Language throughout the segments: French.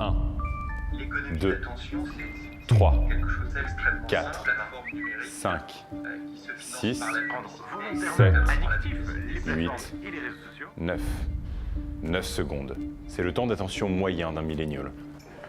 1, 2, 3, 4, 5, 6, 7, 8, 9. 9 secondes. C'est le temps d'attention moyen d'un millénial.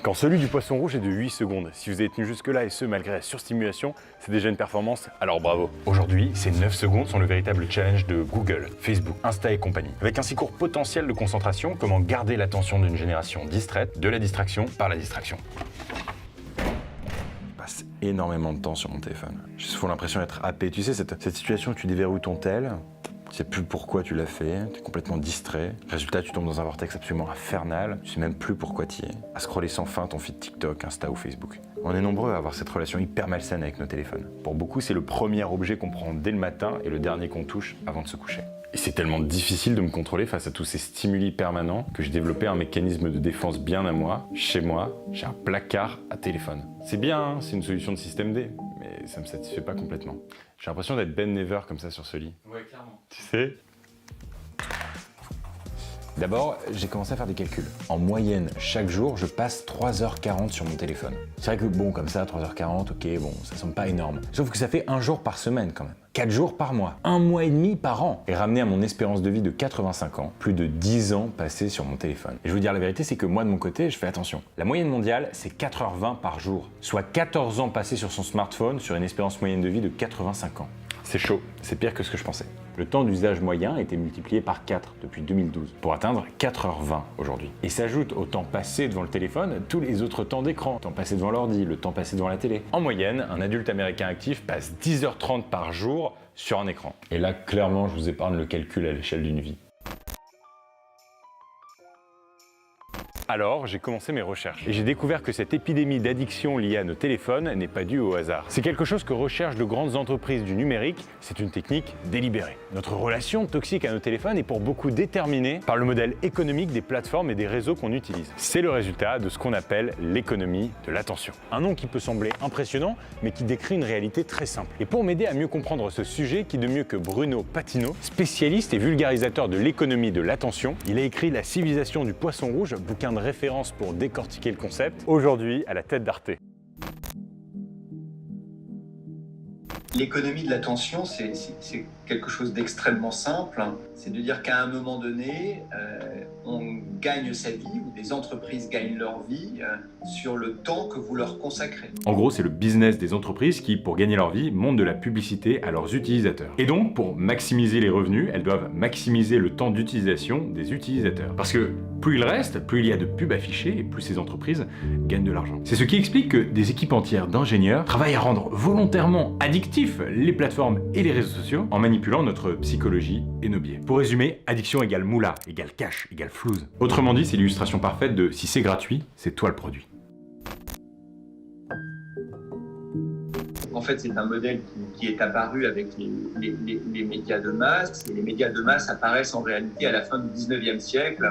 Quand celui du poisson rouge est de 8 secondes, si vous avez tenu jusque-là et ce malgré la surstimulation, c'est déjà une performance, alors bravo. Aujourd'hui, ces 9 secondes sont le véritable challenge de Google, Facebook, Insta et compagnie. Avec un si court potentiel de concentration, comment garder l'attention d'une génération distraite de la distraction par la distraction. Je passe énormément de temps sur mon téléphone. J'ai souvent l'impression d'être happé. Tu sais, cette situation où tu déverrouilles ton tel, tu sais plus pourquoi tu l'as fait, tu es complètement distrait. Résultat, tu tombes dans un vortex absolument infernal, tu sais même plus pourquoi tu y es. À scroller sans fin ton feed TikTok, Insta ou Facebook. On est nombreux à avoir cette relation hyper malsaine avec nos téléphones. Pour beaucoup, c'est le premier objet qu'on prend dès le matin et le dernier qu'on touche avant de se coucher. Et c'est tellement difficile de me contrôler face à tous ces stimuli permanents que j'ai développé un mécanisme de défense bien à moi. Chez moi, j'ai un placard à téléphone. C'est bien, hein, c'est une solution de système D, mais ça me satisfait pas complètement. J'ai l'impression d'être Ben Never comme ça sur ce lit. Ouais, clairement. Tu sais ? D'abord, j'ai commencé à faire des calculs. En moyenne, chaque jour, je passe 3h40 sur mon téléphone. C'est vrai que bon, comme ça, 3h40, ok, bon, ça semble pas énorme. Sauf que ça fait un jour par semaine quand même. 4 jours par mois, 1 mois et demi par an. Et ramené à mon espérance de vie de 85 ans, plus de 10 ans passés sur mon téléphone. Et je veux dire la vérité, c'est que moi de mon côté, je fais attention. La moyenne mondiale, c'est 4h20 par jour. Soit 14 ans passés sur son smartphone sur une espérance moyenne de vie de 85 ans. C'est chaud, c'est pire que ce que je pensais. Le temps d'usage moyen a été multiplié par 4 depuis 2012 pour atteindre 4h20 aujourd'hui. Et s'ajoute au temps passé devant le téléphone tous les autres temps d'écran, le temps passé devant l'ordi, le temps passé devant la télé. En moyenne, un adulte américain actif passe 10h30 par jour sur un écran. Et là, clairement, je vous épargne le calcul à l'échelle d'une vie. Alors, j'ai commencé mes recherches et j'ai découvert que cette épidémie d'addiction liée à nos téléphones n'est pas due au hasard. C'est quelque chose que recherchent de grandes entreprises du numérique, c'est une technique délibérée. Notre relation toxique à nos téléphones est pour beaucoup déterminée par le modèle économique des plateformes et des réseaux qu'on utilise. C'est le résultat de ce qu'on appelle l'économie de l'attention. Un nom qui peut sembler impressionnant, mais qui décrit une réalité très simple. Et pour m'aider à mieux comprendre ce sujet, qui de mieux que Bruno Patino, spécialiste et vulgarisateur de l'économie de l'attention, il a écrit La civilisation du poisson rouge, bouquin de référence pour décortiquer le concept, aujourd'hui à la tête d'Arte. L'économie de l'attention, c'est quelque chose d'extrêmement simple. C'est de dire qu'à un moment donné, on gagne sa vie, ou des entreprises gagnent leur vie, sur le temps que vous leur consacrez. En gros, c'est le business des entreprises qui, pour gagner leur vie, montent de la publicité à leurs utilisateurs. Et donc, pour maximiser les revenus, elles doivent maximiser le temps d'utilisation des utilisateurs. Parce que plus il reste, plus il y a de pubs affichées et plus ces entreprises gagnent de l'argent. C'est ce qui explique que des équipes entières d'ingénieurs travaillent à rendre volontairement addictifs les plateformes et les réseaux sociaux en manipulant notre psychologie et nos biais. Pour résumer, addiction égale moula, égale cash, égale flouze. Autrement dit, c'est l'illustration parfaite de si c'est gratuit, c'est toi le produit. En fait, c'est un modèle qui est apparu avec les médias de masse. Et les médias de masse apparaissent en réalité à la fin du 19e siècle,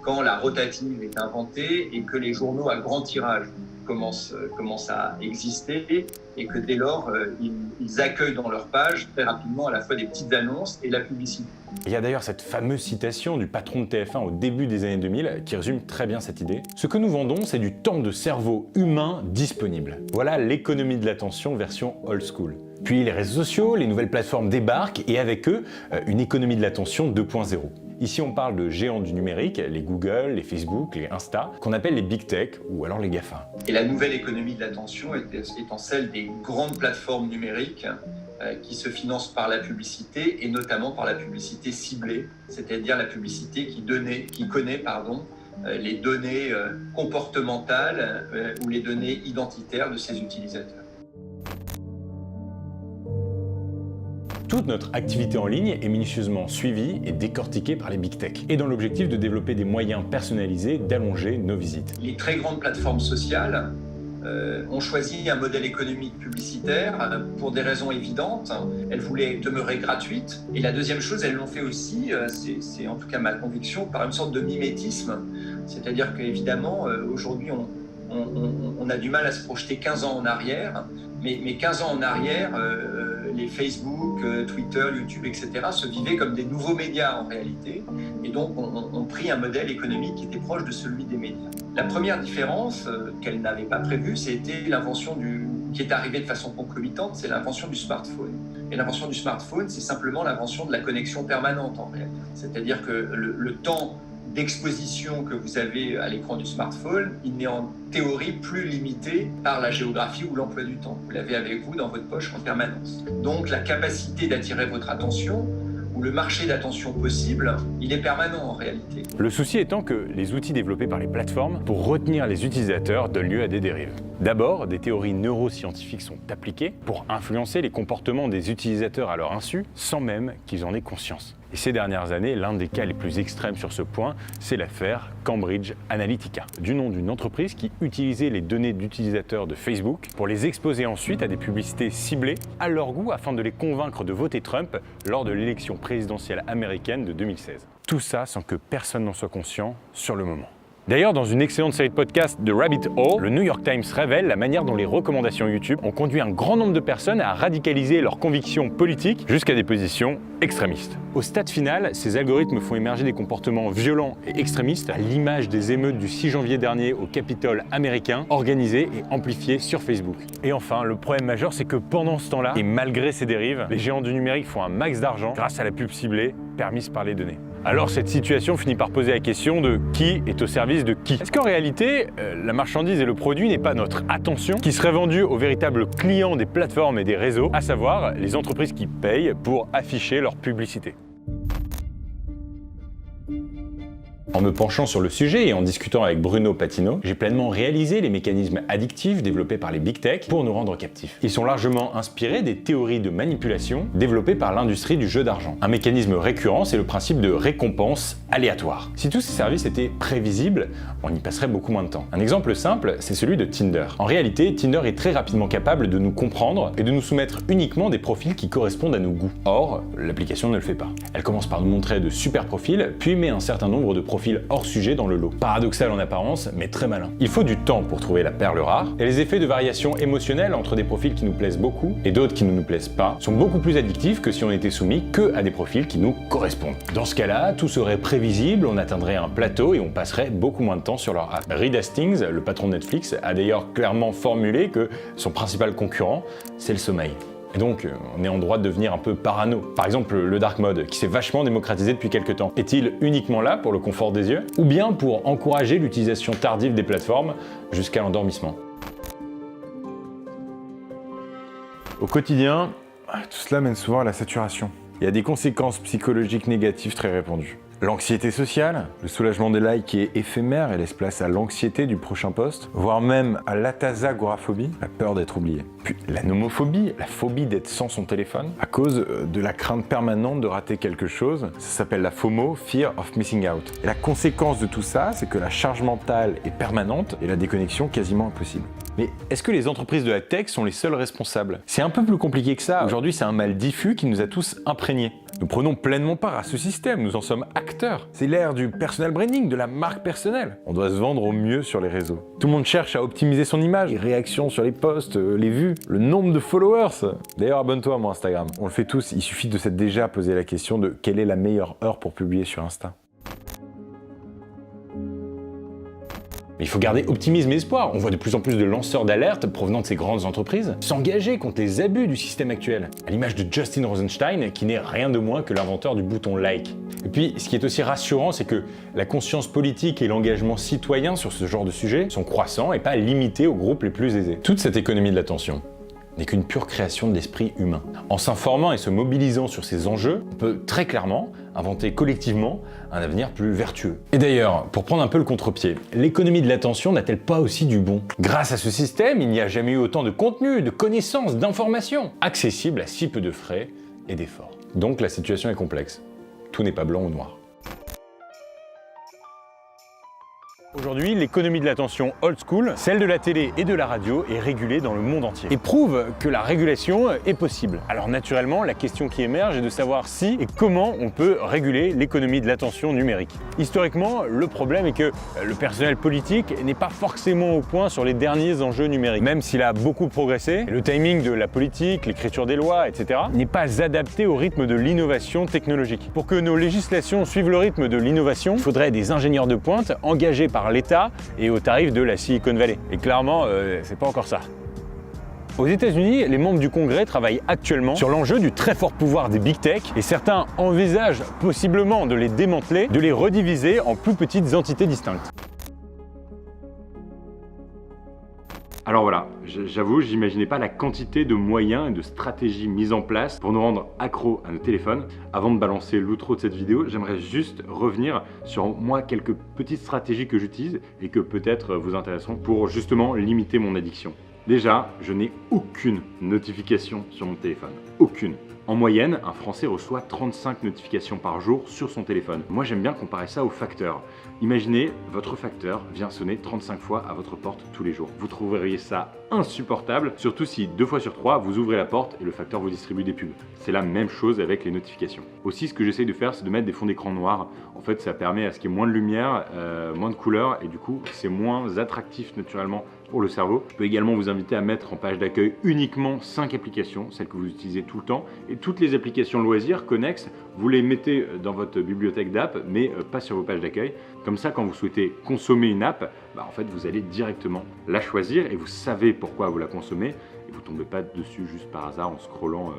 quand la rotative est inventée et que les journaux à grand tirage commencent à exister, et que dès lors, ils accueillent dans leur page très rapidement à la fois des petites annonces et la publicité. Il y a d'ailleurs cette fameuse citation du patron de TF1 au début des années 2000 qui résume très bien cette idée. Ce que nous vendons, c'est du temps de cerveau humain disponible. Voilà l'économie de l'attention version old school. Puis les réseaux sociaux, les nouvelles plateformes débarquent et avec eux, une économie de l'attention 2.0. Ici, on parle de géants du numérique, les Google, les Facebook, les Insta, qu'on appelle les Big Tech ou alors les GAFA. Et la nouvelle économie de l'attention étant celle des grandes plateformes numériques qui se financent par la publicité et notamment par la publicité ciblée, c'est-à-dire la publicité qui connaît les données comportementales ou les données identitaires de ses utilisateurs. Toute notre activité en ligne est minutieusement suivie et décortiquée par les Big Tech, et dans l'objectif de développer des moyens personnalisés d'allonger nos visites. Les très grandes plateformes sociales ont choisi un modèle économique publicitaire pour des raisons évidentes. Elles voulaient demeurer gratuites. Et la deuxième chose, elles l'ont fait aussi, c'est en tout cas ma conviction, par une sorte de mimétisme. C'est-à-dire qu'évidemment, aujourd'hui, on a du mal à se projeter 15 ans en arrière, mais 15 ans en arrière, les Facebook, Twitter, YouTube, etc. se vivaient comme des nouveaux médias en réalité, et donc on pris un modèle économique qui était proche de celui des médias. La première différence qu'elle n'avait pas prévue, c'était l'invention qui est arrivée de façon concomitante, c'est l'invention du smartphone. Et l'invention du smartphone, c'est simplement l'invention de la connexion permanente en réalité. C'est-à-dire que le temps d'exposition que vous avez à l'écran du smartphone, il n'est en théorie plus limité par la géographie ou l'emploi du temps. Vous l'avez avec vous dans votre poche en permanence. Donc la capacité d'attirer votre attention ou le marché d'attention possible, il est permanent en réalité. Le souci étant que les outils développés par les plateformes pour retenir les utilisateurs donnent lieu à des dérives. D'abord, des théories neuroscientifiques sont appliquées pour influencer les comportements des utilisateurs à leur insu, sans même qu'ils en aient conscience. Et ces dernières années, l'un des cas les plus extrêmes sur ce point, c'est l'affaire Cambridge Analytica, du nom d'une entreprise qui utilisait les données d'utilisateurs de Facebook pour les exposer ensuite à des publicités ciblées à leur goût afin de les convaincre de voter Trump lors de l'élection présidentielle américaine de 2016. Tout ça sans que personne n'en soit conscient sur le moment. D'ailleurs, dans une excellente série de podcasts de Rabbit Hole, le New York Times révèle la manière dont les recommandations YouTube ont conduit un grand nombre de personnes à radicaliser leurs convictions politiques jusqu'à des positions extrémistes. Au stade final, ces algorithmes font émerger des comportements violents et extrémistes, à l'image des émeutes du 6 janvier dernier au Capitole américain, organisées et amplifiées sur Facebook. Et enfin, le problème majeur, c'est que pendant ce temps-là, et malgré ces dérives, les géants du numérique font un max d'argent grâce à la pub ciblée permise par les données. Alors cette situation finit par poser la question de qui est au service de qui. Est-ce qu'en réalité, la marchandise et le produit n'est pas notre attention qui serait vendue aux véritables clients des plateformes et des réseaux, à savoir les entreprises qui payent pour afficher leur publicité? En me penchant sur le sujet et en discutant avec Bruno Patino, j'ai pleinement réalisé les mécanismes addictifs développés par les big tech pour nous rendre captifs. Ils sont largement inspirés des théories de manipulation développées par l'industrie du jeu d'argent. Un mécanisme récurrent, c'est le principe de récompense aléatoire. Si tous ces services étaient prévisibles, on y passerait beaucoup moins de temps. Un exemple simple, c'est celui de Tinder. En réalité, Tinder est très rapidement capable de nous comprendre et de nous soumettre uniquement des profils qui correspondent à nos goûts. Or, l'application ne le fait pas. Elle commence par nous montrer de super profils, puis met un certain nombre de profils hors sujet dans le lot. Paradoxal en apparence, mais très malin. Il faut du temps pour trouver la perle rare, et les effets de variation émotionnelle entre des profils qui nous plaisent beaucoup et d'autres qui ne nous plaisent pas sont beaucoup plus addictifs que si on était soumis que à des profils qui nous correspondent. Dans ce cas-là, tout serait prévisible, on atteindrait un plateau et on passerait beaucoup moins de temps sur leur app. Reed Hastings, le patron de Netflix, a d'ailleurs clairement formulé que son principal concurrent, c'est le sommeil. Et donc, on est en droit de devenir un peu parano. Par exemple, le dark mode, qui s'est vachement démocratisé depuis quelques temps. Est-il uniquement là pour le confort des yeux, ou bien pour encourager l'utilisation tardive des plateformes jusqu'à l'endormissement? Au quotidien, tout cela mène souvent à la saturation. Il y a des conséquences psychologiques négatives très répandues. L'anxiété sociale, le soulagement des likes qui est éphémère et laisse place à l'anxiété du prochain post, voire même à l'atasagoraphobie, la peur d'être oublié. Puis la nomophobie, la phobie d'être sans son téléphone, à cause de la crainte permanente de rater quelque chose. Ça s'appelle la FOMO, Fear of Missing Out. Et la conséquence de tout ça, c'est que la charge mentale est permanente et la déconnexion quasiment impossible. Mais est-ce que les entreprises de la tech sont les seules responsables? C'est un peu plus compliqué que ça. Aujourd'hui, c'est un mal diffus qui nous a tous imprégnés. Nous prenons pleinement part à ce système, nous en sommes acteurs. C'est l'ère du personal branding, de la marque personnelle. On doit se vendre au mieux sur les réseaux. Tout le monde cherche à optimiser son image, les réactions sur les posts, les vues, le nombre de followers. D'ailleurs, abonne-toi à mon Instagram. On le fait tous, il suffit de s'être déjà posé la question de quelle est la meilleure heure pour publier sur Insta. Mais il faut garder optimisme et espoir. On voit de plus en plus de lanceurs d'alerte provenant de ces grandes entreprises s'engager contre les abus du système actuel. À l'image de Justin Rosenstein, qui n'est rien de moins que l'inventeur du bouton like. Et puis, ce qui est aussi rassurant, c'est que la conscience politique et l'engagement citoyen sur ce genre de sujet sont croissants et pas limités aux groupes les plus aisés. Toute cette économie de l'attention n'est qu'une pure création de l'esprit humain. En s'informant et se mobilisant sur ces enjeux, on peut très clairement inventer collectivement un avenir plus vertueux. Et d'ailleurs, pour prendre un peu le contre-pied, l'économie de l'attention n'a-t-elle pas aussi du bon? Grâce à ce système, il n'y a jamais eu autant de contenu, de connaissances, d'informations, accessibles à si peu de frais et d'efforts. Donc la situation est complexe. Tout n'est pas blanc ou noir. Aujourd'hui, l'économie de l'attention old school, celle de la télé et de la radio, est régulée dans le monde entier et prouve que la régulation est possible. Alors naturellement, la question qui émerge est de savoir si et comment on peut réguler l'économie de l'attention numérique. Historiquement, le problème est que le personnel politique n'est pas forcément au point sur les derniers enjeux numériques. Même s'il a beaucoup progressé, le timing de la politique, l'écriture des lois, etc. n'est pas adapté au rythme de l'innovation technologique. Pour que nos législations suivent le rythme de l'innovation, il faudrait des ingénieurs de pointe engagés par l'État et au tarif de la Silicon Valley. Et clairement, c'est pas encore ça. Aux États-Unis, les membres du Congrès travaillent actuellement sur l'enjeu du très fort pouvoir des big tech et certains envisagent possiblement de les démanteler, de les rediviser en plus petites entités distinctes. Alors voilà, j'avoue, j'imaginais pas la quantité de moyens et de stratégies mises en place pour nous rendre accros à nos téléphones. Avant de balancer l'outro de cette vidéo, j'aimerais juste revenir sur moi quelques petites stratégies que j'utilise et que peut-être vous intéresseront pour justement limiter mon addiction. Déjà, je n'ai aucune notification sur mon téléphone. Aucune. En moyenne, un Français reçoit 35 notifications par jour sur son téléphone. Moi, j'aime bien comparer ça au facteur. Imaginez, votre facteur vient sonner 35 fois à votre porte tous les jours. Vous trouveriez ça insupportable, surtout si 2 fois sur 3, vous ouvrez la porte et le facteur vous distribue des pubs. C'est la même chose avec les notifications. Aussi, ce que j'essaye de faire, c'est de mettre des fonds d'écran noirs. En fait, ça permet à ce qu'il y ait moins de lumière, moins de couleurs, et du coup, c'est moins attractif naturellement pour le cerveau. Je peux également vous inviter à mettre en page d'accueil uniquement 5 applications, celles que vous utilisez tout le temps, et toutes les applications loisirs connexes, vous les mettez dans votre bibliothèque d'app, mais pas sur vos pages d'accueil. Comme ça, quand vous souhaitez consommer une app, en fait, vous allez directement la choisir et vous savez pourquoi vous la consommez. Et vous ne tombez pas dessus juste par hasard en scrollant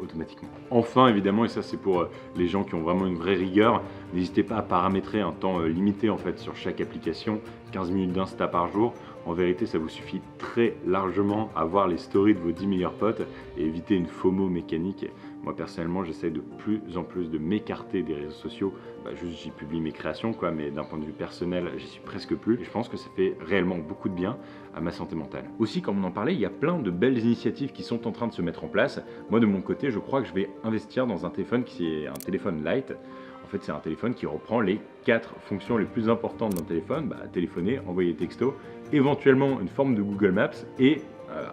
automatiquement. Enfin, évidemment, et ça c'est pour les gens qui ont vraiment une vraie rigueur, n'hésitez pas à paramétrer un temps limité en fait sur chaque application, 15 minutes d'Insta par jour. En vérité, ça vous suffit très largement à voir les stories de vos 10 meilleurs potes et éviter une FOMO mécanique. Moi personnellement, j'essaie de plus en plus de m'écarter des réseaux sociaux. Juste j'y publie mes créations quoi, mais d'un point de vue personnel, j'y suis presque plus. Et je pense que ça fait réellement beaucoup de bien à ma santé mentale. Aussi, comme on en parlait, il y a plein de belles initiatives qui sont en train de se mettre en place. Moi de mon côté, je crois que je vais investir dans un téléphone qui est un téléphone light. En fait, c'est un téléphone qui reprend les 4 fonctions les plus importantes d'un téléphone, téléphoner, envoyer des textos, éventuellement une forme de Google Maps et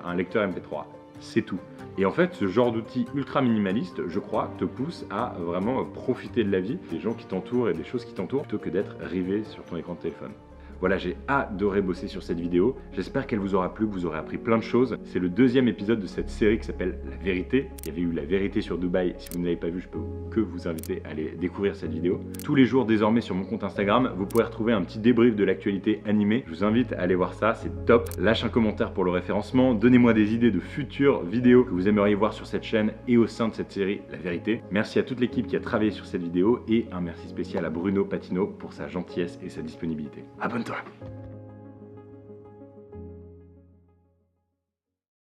un lecteur MP3. C'est tout. Et en fait, ce genre d'outil ultra minimaliste, je crois, te pousse à vraiment profiter de la vie, des gens qui t'entourent et des choses qui t'entourent, plutôt que d'être rivé sur ton écran de téléphone. Voilà, j'ai adoré bosser sur cette vidéo. J'espère qu'elle vous aura plu, que vous aurez appris plein de choses. C'est le 2e épisode de cette série qui s'appelle La Vérité. Il y avait eu La Vérité sur Dubaï. Si vous ne l'avez pas vu, je peux que vous inviter à aller découvrir cette vidéo. Tous les jours, désormais, sur mon compte Instagram, vous pourrez retrouver un petit débrief de l'actualité animée. Je vous invite à aller voir ça, c'est top. Lâche un commentaire pour le référencement. Donnez-moi des idées de futures vidéos que vous aimeriez voir sur cette chaîne et au sein de cette série La Vérité. Merci à toute l'équipe qui a travaillé sur cette vidéo et un merci spécial à Bruno Patino pour sa gentillesse et sa disponibilité. Abonne-toi!